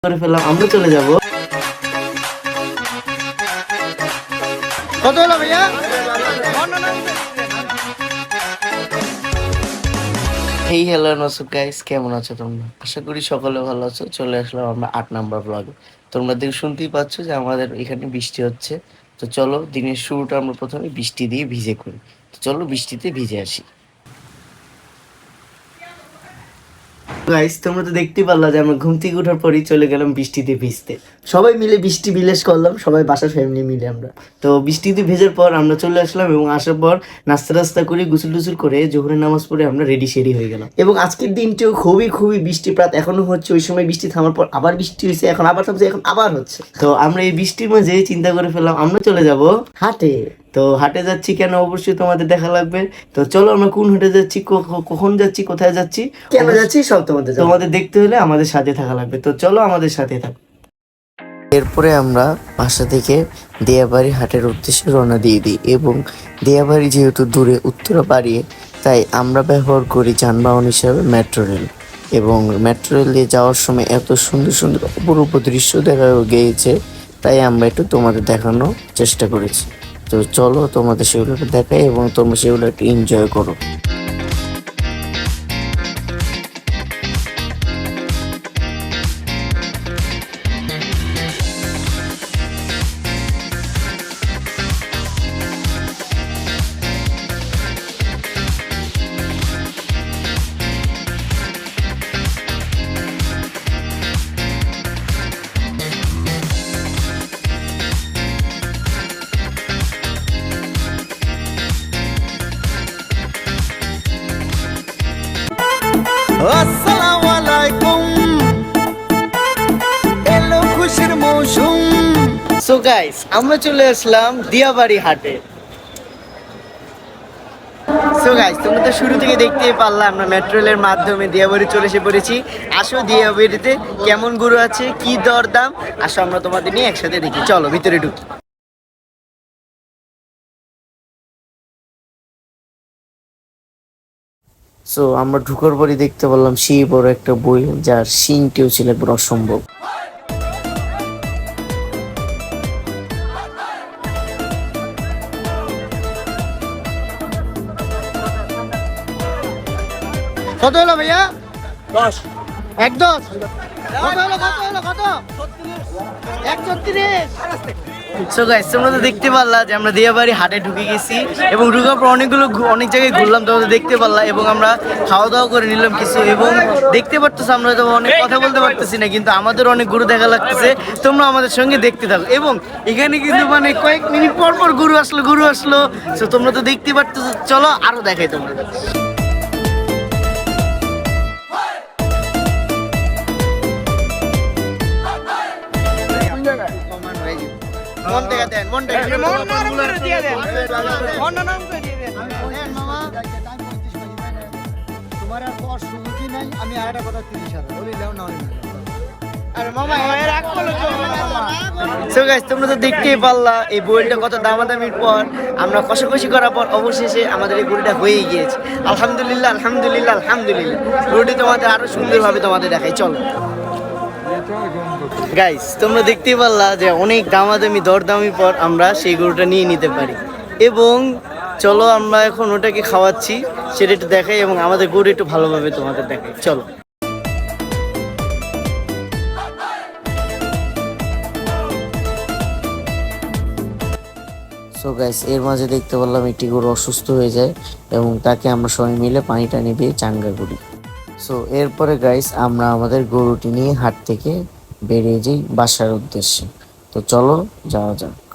করে ফেললাম, আমরা চলে যাব। কত হলো ভাইয়া? এই হ্যালো নসুক গাইস, কেমন আছো তোমরা? আশা করি সকলে ভালো আছো। চলে আসলাম আমরা 8 নম্বর ব্লগে। তোমরা দেখে শুনতেই পাচ্ছ যে আমাদের এখানে বৃষ্টি হচ্ছে। তো চলো দিনের শুরুটা আমরা প্রথমে বৃষ্টি দিয়ে ভিজে করি। তো চলো বৃষ্টিতে ভিজে আসি। গাইস তোমরা তো দেখতেই পারলা যে আমরা ঘুম থেকে ওঠার পরই চলে গেলাম বৃষ্টিতে ভিজতে। সবাই মিলে বৃষ্টি বিলাস করলাম, সবাই বাসার ফ্যামিলি মিলে আমরা। তো বৃষ্টিতে ভেজার পর আমরা চলে আসলাম এবং আসার পর নাস্তা টাস্তা করে গোসল টুসল করে জোহরের নামাজ পড়ে আমরা রেডি সেডি হয়ে গেলাম। এবং আজকের দিনটিও খুবই খুবই বৃষ্টিপাত এখনো হচ্ছে। ওই সময় বৃষ্টি থামার পর আবার বৃষ্টি হয়েছে, এখন আবার থামছে, এখন আবার হচ্ছে। তো আমরা এই বৃষ্টির মাঝে চিন্তা করে ফেললাম আমরা চলে যাব হাটে। তো হাটে যাচ্ছি কেন অবশ্যই তোমাদের দেখা লাগবে। তো চলো আমরা কোন হাটে যাচ্ছি, কখন যাচ্ছি, কোথায় যাচ্ছি, কেন যাচ্ছি সব তোমাদের দেখতে হলে আমাদের সাথে থাকা লাগবে। তো চলো আমাদের সাথে থাকো। এরপরে আমরা বাসা থেকে দিয়াবাড়ি হাটের উদ্দেশ্যে রওনা দিয়ে দিই এবং দিয়াবাড়ি যেহেতু দূরে উত্তরা বাড়িয়ে, তাই আমরা ব্যবহার করি যানবাহন হিসাবে মেট্রো রেল। এবং মেট্রো রেল দিয়ে যাওয়ার সময় এত সুন্দর সুন্দর অপরূপ দৃশ্য দেখা গিয়েছে, তাই আমরা একটু তোমাদের দেখানোর চেষ্টা করেছি। তো চলো তোমাদের সেগুলোকে দেখাই এবং তোমরা সেগুলো একটু এনজয় করো। আসসালামু আলাইকুম, এলো খুশির মৌসুম। সো গাইস আমরা চলে আসলাম দিয়াবাড়ি হাটে। সো গাইস তোমরা তো শুরু থেকে দেখতেই পারলাম আমরা মেট্রো রেলের মাধ্যমে দিয়াবাড়ি চলে এসে পড়েছি। আসো দিয়াবাড়িতে কেমন গরু আছে, কি দরদাম, আসো আমরা তোমাদের নিয়ে একসাথে দেখি। চলো ভিতরে ঢুকি। সো আমরা ঢুকার পরই দেখতে পারলাম সেই বড় একটা বই, যার শিংটিও ছিল একবার অসম্ভব। কত হলো ভাইয়া? 10 1.10। কত 1.36। সো গাইস তোমরা তো দেখতে পারলা যে আমরা দিয়াবাড়ি হাটে ঢুকে গেছি এবং ঢুকার পর অনেক জায়গায় ঘুরলাম, তোমরা দেখতে পারলা। এবং আমরা খাওয়া দাওয়া করে নিলাম কিছু। এবং দেখতে পারতেছি আমরা তো অনেক কথা বলতে পারতেছি না, কিন্তু আমাদের অনেক গরু দেখা লাগতেছে। তোমরা আমাদের সঙ্গে দেখতে থাকো। এবং এখানে কিন্তু মানে কয়েক মিনিট পর পর গরু আসলো। সো তোমরা তো দেখতে পারতেছো, চলো আরো দেখাই তোমরা। তোমার আর কষ্ট সুযোগই নাই, আমি আর একটা কথা 30,000 বলি দাও না। সো গাইস তোমরা তো দেখতেই পারলা এই বইটা কত দামাদামির পর আমরা কষাকষি করার পর অবশেষে আমাদের এই গরুটা হয়েই গিয়েছে। আলহামদুলিল্লাহ আলহামদুলিল্লাহ আলহামদুলিল্লাহ। গরুটি তোমাদের আরো সুন্দরভাবে তোমাদের দেখাই, চলো। গাইস তোমরা দেখতেই পারলা যে অনেক দামাদামি দরদামির পর আমরা সেই গরুটা নিয়ে নিতে পারি। এবং চলো আমরা এখন ওটাকে খাওয়াচ্ছি, সেটা একটু দেখাই এবং আমাদের গরু একটু ভালোভাবে তোমাদের দেখাই, চলো। সো গাইস এর মাঝে দেখতে পারলাম একটি গরু অসুস্থ হয়ে যায় এবং তাকে আমরা সবাই মিলে পানি টানি দিয়ে চাঙ্গা করি। সো এরপরে গাইস আমরা আমাদের গরুটি নিয়ে হাট থেকে বেরিয়ে যাই বাসার উদ্দেশ্যে। তো চলো যাওয়া যাক।